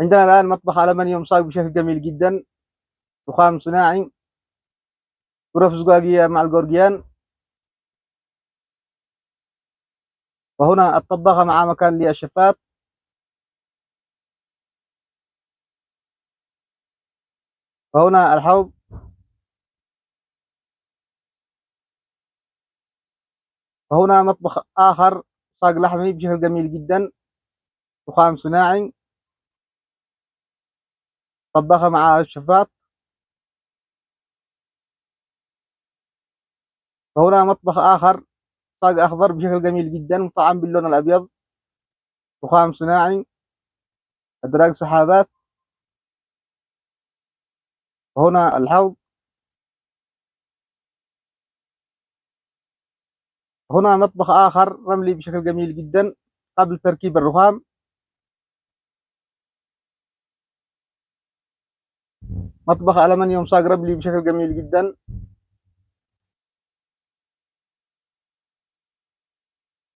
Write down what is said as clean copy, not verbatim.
عندنا الآن مطبخ ألمنيوم صاج بشكل جميل جدا، رخام صناعي، غرف زجاجية مع الجورجيان. وهنا الطباخة مع مكان للشفاط. وهنا الحوض. وهنا مطبخ آخر صاج لحمي بشكل جميل جدا، رخام صناعي، طباخة مع الشفاط. وهنا مطبخ آخر صاج أخضر بشكل جميل جدا، مطعم باللون الأبيض، رخام صناعي، أدراج سحابات. وهنا الحوض. هنا مطبخ آخر رملي بشكل جميل جدا قبل تركيب الرخام. مطبخ ألمنيوم صاج رملي بشكل جميل جدا.